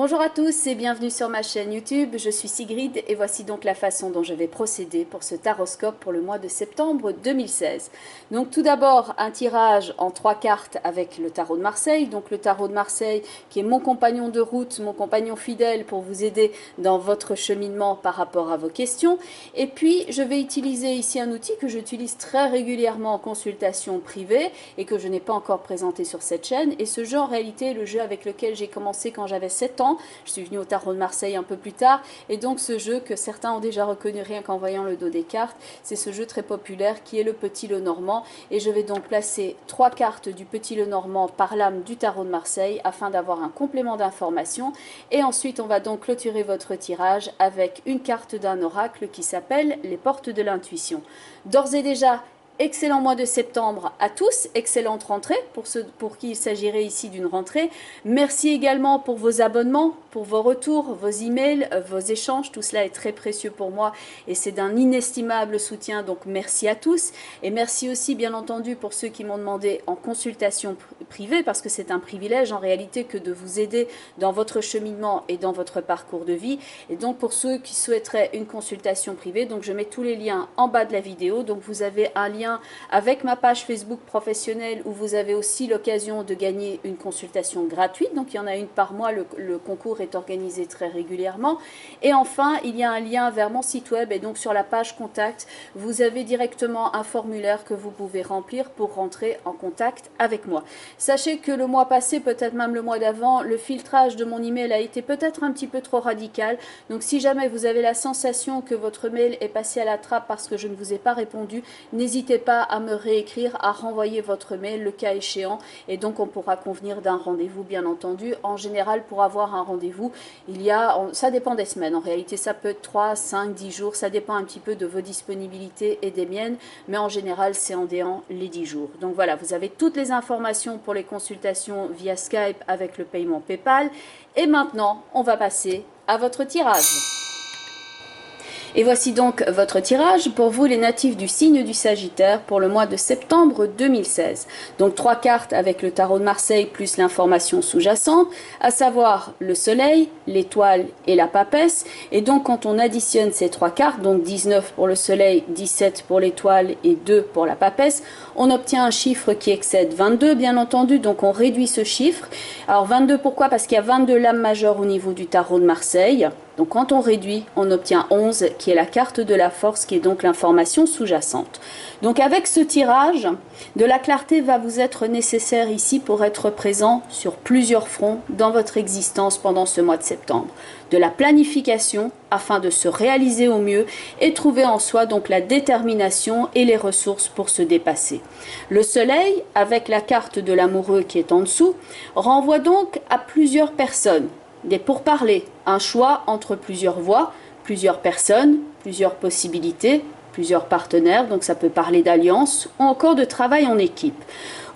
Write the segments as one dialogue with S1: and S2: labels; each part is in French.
S1: Bonjour à tous et bienvenue sur ma chaîne YouTube, je suis Sigrid et voici donc la façon dont je vais procéder pour ce taroscope pour le mois de septembre 2016. Donc tout d'abord un tirage en 3 cartes avec le tarot de Marseille, donc le tarot de Marseille qui est mon compagnon de route, mon compagnon fidèle pour vous aider dans votre cheminement par rapport à vos questions. Et puis je vais utiliser ici un outil que j'utilise très régulièrement en consultation privée et que je n'ai pas encore présenté sur cette chaîne. Et ce jeu en réalité est le jeu avec lequel j'ai commencé quand j'avais 7 ans. Je suis venue au tarot de Marseille un peu plus tard et donc ce jeu que certains ont déjà reconnu rien qu'en voyant le dos des cartes, c'est ce jeu très populaire qui est le Petit Lenormand et je vais donc placer 3 cartes du Petit Lenormand par l'âme du tarot de Marseille afin d'avoir un complément d'information et ensuite on va donc clôturer votre tirage avec une carte d'un oracle qui s'appelle les portes de l'intuition. D'ores et déjà, excellent mois de septembre à tous, excellente rentrée pour ceux pour qui il s'agirait ici d'une rentrée. Merci également pour vos abonnements, pour vos retours, vos emails, vos échanges. Tout cela est très précieux pour moi et c'est d'un inestimable soutien. Donc merci à tous et merci aussi bien entendu pour ceux qui m'ont demandé en consultation privée parce que c'est un privilège en réalité que de vous aider dans votre cheminement et dans votre parcours de vie. Et donc pour ceux qui souhaiteraient une consultation privée, donc je mets tous les liens en bas de la vidéo. Donc vous avez un lien avec ma page Facebook professionnelle où vous avez aussi l'occasion de gagner une consultation gratuite. Donc il y en a une par mois, le concours est organisé très régulièrement. Et enfin, il y a un lien vers mon site web et donc sur la page contact, vous avez directement un formulaire que vous pouvez remplir pour rentrer en contact avec moi. Sachez que le mois passé, peut-être même le mois d'avant, le filtrage de mon email a été peut-être un petit peu trop radical. Donc si jamais vous avez la sensation que votre mail est passé à la trappe parce que je ne vous ai pas répondu, n'hésitez pas à me réécrire, à renvoyer votre mail le cas échéant et donc on pourra convenir d'un rendez-vous bien entendu. En général pour avoir un rendez-vous, ça dépend des semaines, en réalité ça peut être 3, 5, 10 jours, ça dépend un petit peu de vos disponibilités et des miennes, mais en général c'est en déant les 10 jours. Donc voilà, vous avez toutes les informations pour les consultations via Skype avec le paiement PayPal et maintenant on va passer à votre tirage. Et voici donc votre tirage pour vous les natifs du signe du Sagittaire pour le mois de septembre 2016. Donc 3 cartes avec le tarot de Marseille plus l'information sous-jacente, à savoir le soleil, l'étoile et la papesse. Et donc quand on additionne ces 3 cartes, donc 19 pour le soleil, 17 pour l'étoile et 2 pour la papesse, on obtient un chiffre qui excède 22 bien entendu, donc on réduit ce chiffre. Alors 22 pourquoi? Parce qu'il y a 22 lames majeures au niveau du tarot de Marseille. Donc quand on réduit, on obtient 11 qui est la carte de la force qui est donc l'information sous-jacente. Donc avec ce tirage, de la clarté va vous être nécessaire ici pour être présent sur plusieurs fronts dans votre existence pendant ce mois de septembre. De la planification afin de se réaliser au mieux et trouver en soi donc la détermination et les ressources pour se dépasser. Le soleil avec la carte de l'amoureux qui est en dessous renvoie donc à plusieurs personnes. Des pourparlers, un choix entre plusieurs voies, plusieurs personnes, plusieurs possibilités, plusieurs partenaires, donc ça peut parler d'alliance ou encore de travail en équipe.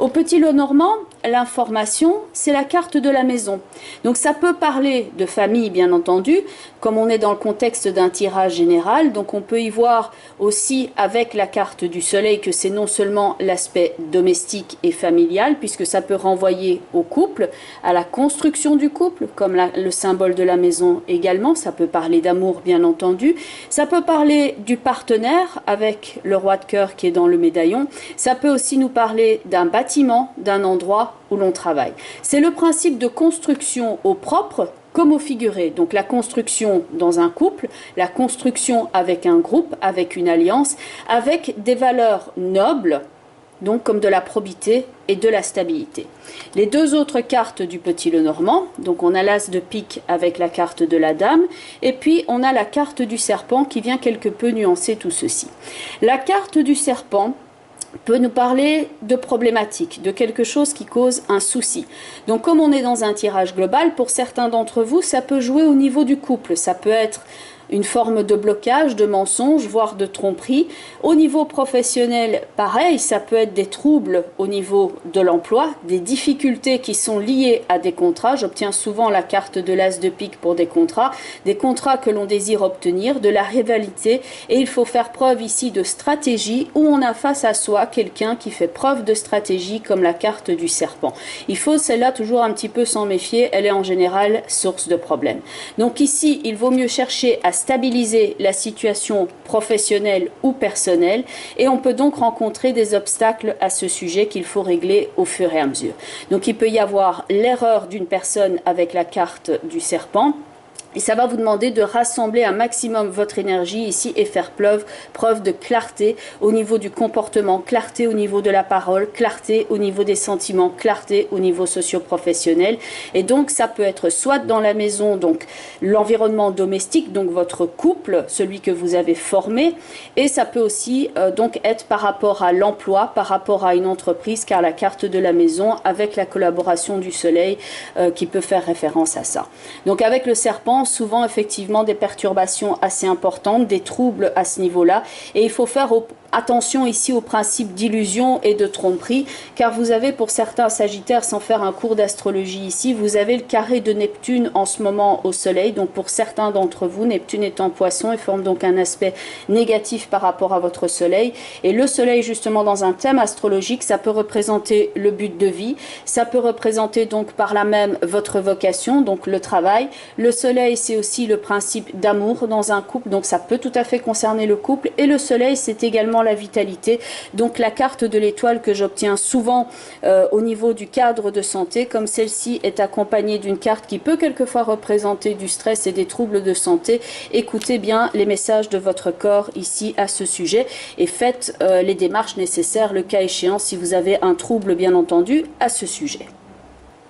S1: Au Petit Lenormand, l'information, c'est la carte de la maison. Donc ça peut parler de famille, bien entendu, comme on est dans le contexte d'un tirage général. Donc on peut y voir aussi avec la carte du soleil que c'est non seulement l'aspect domestique et familial, puisque ça peut renvoyer au couple, à la construction du couple, comme le symbole de la maison également. Ça peut parler d'amour, bien entendu. Ça peut parler du partenaire avec le roi de cœur qui est dans le médaillon. Ça peut aussi nous parler d'un bâtiment, d'un endroit où l'on travaille. C'est le principe de construction au propre comme au figuré. Donc la construction dans un couple, la construction avec un groupe, avec une alliance, avec des valeurs nobles, donc comme de la probité et de la stabilité. Les deux autres cartes du Petit Lenormand, donc on a l'as de pique avec la carte de la dame, et puis on a la carte du serpent qui vient quelque peu nuancer tout ceci. La carte du serpent peut nous parler de problématiques, de quelque chose qui cause un souci. Donc comme on est dans un tirage global, pour certains d'entre vous, ça peut jouer au niveau du couple. Ça peut être une forme de blocage, de mensonge, voire de tromperie. Au niveau professionnel, pareil, ça peut être des troubles au niveau de l'emploi, des difficultés qui sont liées à des contrats. J'obtiens souvent la carte de l'as de pique pour des contrats que l'on désire obtenir, de la rivalité, et il faut faire preuve ici de stratégie où on a face à soi quelqu'un qui fait preuve de stratégie comme la carte du serpent. Il faut celle-là toujours un petit peu s'en méfier, elle est en général source de problèmes. Donc ici, il vaut mieux chercher à stabiliser la situation professionnelle ou personnelle et on peut donc rencontrer des obstacles à ce sujet qu'il faut régler au fur et à mesure. Donc il peut y avoir l'erreur d'une personne avec la carte du serpent. Et ça va vous demander de rassembler un maximum votre énergie ici et faire preuve de clarté au niveau du comportement, clarté au niveau de la parole, clarté au niveau des sentiments, clarté au niveau socio-professionnel. Et donc ça peut être soit dans la maison, donc l'environnement domestique, donc votre couple, celui que vous avez formé, et ça peut aussi donc être par rapport à l'emploi, par rapport à une entreprise, car la carte de la maison avec la collaboration du soleil qui peut faire référence à ça. Donc avec le serpent, souvent effectivement des perturbations assez importantes, des troubles à ce niveau-là, et il faut faire attention ici au principe d'illusion et de tromperie, car vous avez pour certains Sagittaires, sans faire un cours d'astrologie ici, vous avez le carré de Neptune en ce moment au soleil, donc pour certains d'entre vous, Neptune est en poisson et forme donc un aspect négatif par rapport à votre soleil, et le soleil justement dans un thème astrologique, ça peut représenter le but de vie, ça peut représenter donc par là même votre vocation, donc le travail. Le soleil, c'est aussi le principe d'amour dans un couple, donc ça peut tout à fait concerner le couple, et le soleil, c'est également la vitalité, donc la carte de l'étoile que j'obtiens souvent au niveau du cadre de santé, comme celle-ci est accompagnée d'une carte qui peut quelquefois représenter du stress et des troubles de santé. Écoutez bien les messages de votre corps ici à ce sujet et faites les démarches nécessaires le cas échéant si vous avez un trouble bien entendu à ce sujet.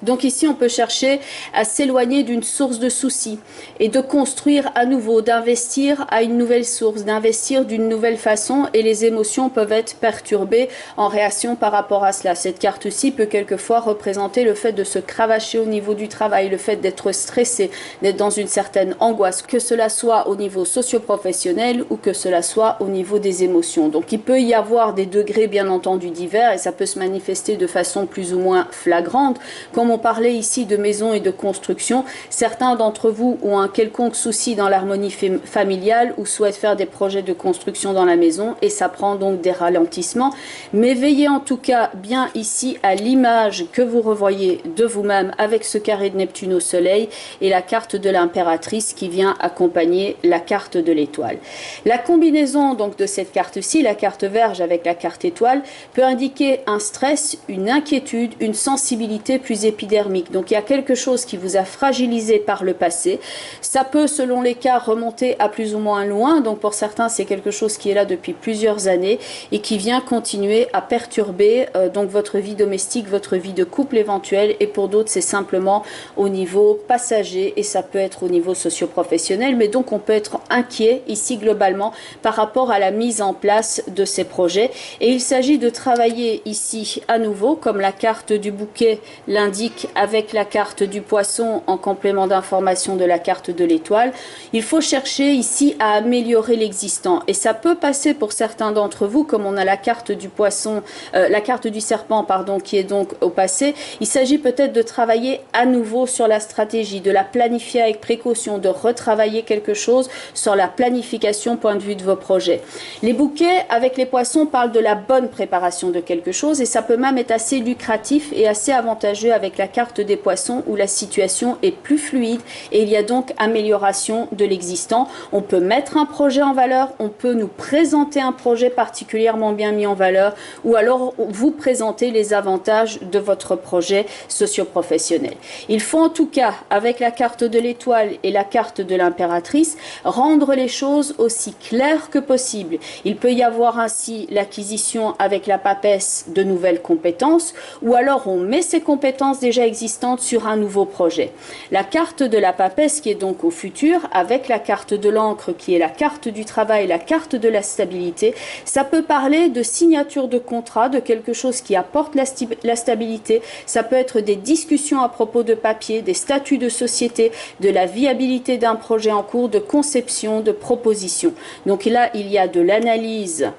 S1: Donc ici, on peut chercher à s'éloigner d'une source de soucis et de construire à nouveau, d'investir à une nouvelle source, d'investir d'une nouvelle façon, et les émotions peuvent être perturbées en réaction par rapport à cela. Cette carte-ci peut quelquefois représenter le fait de se cravacher au niveau du travail, le fait d'être stressé, d'être dans une certaine angoisse, que cela soit au niveau socio-professionnel ou que cela soit au niveau des émotions. Donc il peut y avoir des degrés bien entendu divers et ça peut se manifester de façon plus ou moins flagrante, comme on parlait ici de maison et de construction. Certains d'entre vous ont un quelconque souci dans l'harmonie familiale ou souhaitent faire des projets de construction dans la maison et ça prend donc des ralentissements. Mais veillez en tout cas bien ici à l'image que vous revoyez de vous-même avec ce carré de Neptune au soleil et la carte de l'impératrice qui vient accompagner la carte de l'étoile. La combinaison donc de cette carte-ci, la carte Vierge avec la carte étoile, peut indiquer un stress, une inquiétude, une sensibilité plus épidermique. Donc il y a quelque chose qui vous a fragilisé par le passé. Ça peut, selon les cas, remonter à plus ou moins loin. Donc pour certains, c'est quelque chose qui est là depuis plusieurs années et qui vient continuer à perturber donc votre vie domestique, votre vie de couple éventuelle. Et pour d'autres, c'est simplement au niveau passager et ça peut être au niveau socio-professionnel. Mais donc on peut être inquiet ici globalement par rapport à la mise en place de ces projets. Et il s'agit de travailler ici à nouveau, comme la carte du bouquet l'indique, avec la carte du poisson en complément d'information de la carte de l'étoile. Il faut chercher ici à améliorer l'existant et ça peut passer pour certains d'entre vous, comme on a la carte du poisson, la carte du serpent pardon, qui est donc au passé. Il s'agit peut-être de travailler à nouveau sur la stratégie, de la planifier avec précaution, de retravailler quelque chose sur la planification point de vue de vos projets. Les bouquets avec les poissons parlent de la bonne préparation de quelque chose et ça peut même être assez lucratif et assez avantageux avec la carte des poissons où la situation est plus fluide et il y a donc amélioration de l'existant. On peut mettre un projet en valeur, on peut nous présenter un projet particulièrement bien mis en valeur ou alors vous présenter les avantages de votre projet socio-professionnel. Il faut en tout cas, avec la carte de l'étoile et la carte de l'impératrice, rendre les choses aussi claires que possible. Il peut y avoir ainsi l'acquisition avec la papesse de nouvelles compétences ou alors on met ces compétences déjà existantes sur un nouveau projet. La carte de la papesse qui est donc au futur, avec la carte de l'encre qui est la carte du travail, la carte de la stabilité, ça peut parler de signature de contrat, de quelque chose qui apporte la stabilité. Ça peut être des discussions à propos de papier, des statuts de société, de la viabilité d'un projet en cours, de conception, de proposition. Donc là, il y a de l'analyse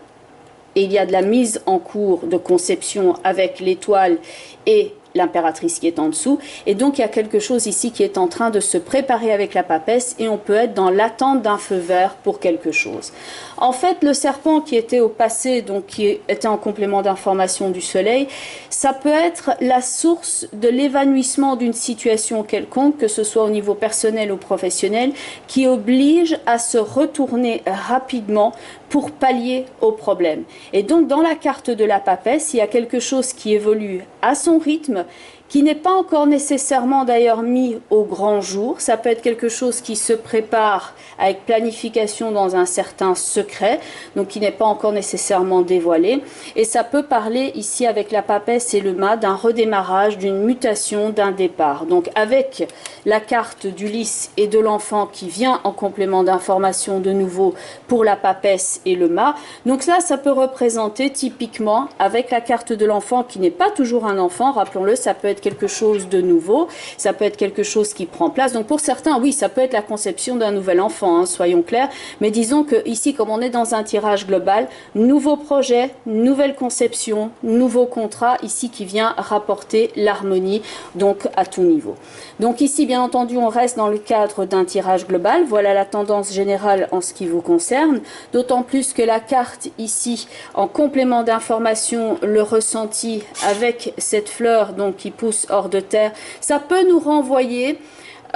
S1: et il y a de la mise en cours de conception avec l'étoile et l'impératrice qui est en dessous. Et donc, il y a quelque chose ici qui est en train de se préparer avec la papesse et on peut être dans l'attente d'un feu vert pour quelque chose. En fait, le serpent qui était au passé, donc qui était en complément d'information du soleil, ça peut être la source de l'évanouissement d'une situation quelconque, que ce soit au niveau personnel ou professionnel, qui oblige à se retourner rapidement pour pallier au problème. Et donc, dans la carte de la papesse, il y a quelque chose qui évolue à son rythme, qui n'est pas encore nécessairement d'ailleurs mis au grand jour. Ça peut être quelque chose qui se prépare avec planification dans un certain secret, donc qui n'est pas encore nécessairement dévoilé. Et ça peut parler ici avec la papesse et le mât d'un redémarrage, d'une mutation, d'un départ. Donc avec la carte du lys et de l'enfant qui vient en complément d'information de nouveau pour la papesse et le mât. Donc là, ça peut représenter typiquement avec la carte de l'enfant qui n'est pas toujours un enfant, rappelons-le, ça peut être quelque chose de nouveau, ça peut être quelque chose qui prend place. Donc pour certains, oui, ça peut être la conception d'un nouvel enfant, hein, soyons clairs. Mais disons que ici, comme on est dans un tirage global, nouveau projet, nouvelle conception, nouveau contrat, ici qui vient rapporter l'harmonie, donc à tout niveau. Donc ici, bien entendu, on reste dans le cadre d'un tirage global. Voilà la tendance générale en ce qui vous concerne. D'autant plus que la carte ici, en complément d'information, le ressenti avec cette fleur donc qui pousse hors de terre, ça peut nous renvoyer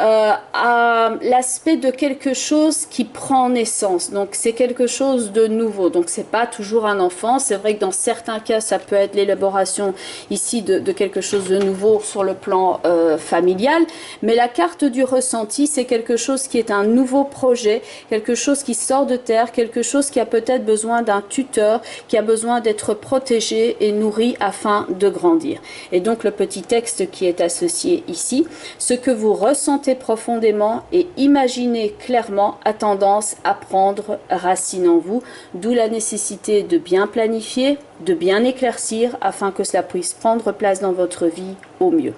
S1: à l'aspect de quelque chose qui prend naissance. Donc c'est quelque chose de nouveau. Donc c'est pas toujours un enfant. C'est vrai que dans certains cas, ça peut être l'élaboration ici de quelque chose de nouveau sur le plan familial. Mais la carte du ressenti, c'est quelque chose qui est un nouveau projet, quelque chose qui sort de terre, quelque chose qui a peut-être besoin d'un tuteur, qui a besoin d'être protégé et nourri afin de grandir. Et donc le petit texte qui est associé ici, ce que vous ressentez profondément et imaginez clairement a tendance à prendre racine en vous, d'où la nécessité de bien planifier, de bien éclaircir afin que cela puisse prendre place dans votre vie au mieux.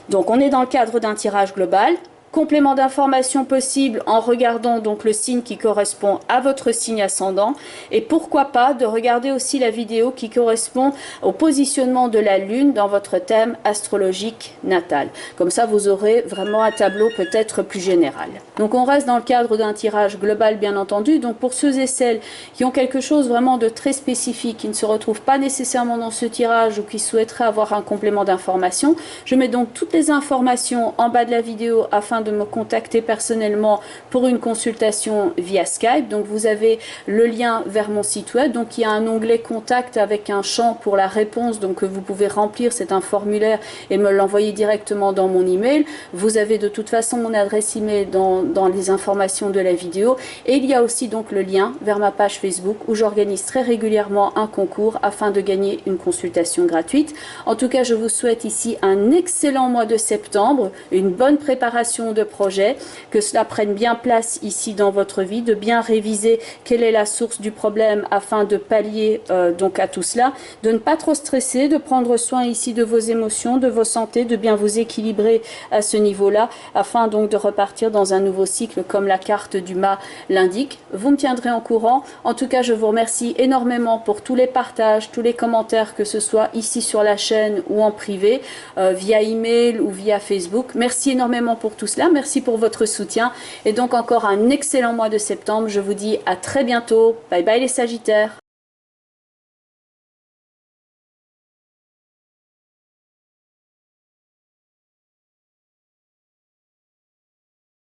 S1: Donc on est dans le cadre d'un tirage global. Complément d'information possible en regardant donc le signe qui correspond à votre signe ascendant et pourquoi pas de regarder aussi la vidéo qui correspond au positionnement de la lune dans votre thème astrologique natal. Comme ça vous aurez vraiment un tableau peut-être plus général. Donc on reste dans le cadre d'un tirage global bien entendu. Donc pour ceux et celles qui ont quelque chose vraiment de très spécifique, qui ne se retrouvent pas nécessairement dans ce tirage ou qui souhaiteraient avoir un complément d'information, je mets donc toutes les informations en bas de la vidéo afin de me contacter personnellement pour une consultation via Skype. Donc vous avez le lien vers mon site web. Donc il y a un onglet contact avec un champ pour la réponse. Donc vous pouvez remplir, c'est un formulaire et me l'envoyer directement dans mon email. Vous avez de toute façon mon adresse email dans les informations de la vidéo. Et il y a aussi donc le lien vers ma page Facebook où j'organise très régulièrement un concours afin de gagner une consultation gratuite. En tout cas, je vous souhaite ici un excellent mois de septembre, une bonne préparation de projet, que cela prenne bien place ici dans votre vie, de bien réviser quelle est la source du problème afin de pallier donc à tout cela, de ne pas trop stresser, de prendre soin ici de vos émotions, de vos santé, de bien vous équilibrer à ce niveau-là afin donc de repartir dans un nouveau cycle comme la carte du mât l'indique. Vous me tiendrez en courant. En tout cas, je vous remercie énormément pour tous les partages, tous les commentaires, que ce soit ici sur la chaîne ou en privé, via email ou via Facebook. Merci énormément pour tout cela. Merci pour votre soutien et donc encore un excellent mois de septembre. Je vous dis à très bientôt. Bye bye les Sagittaires.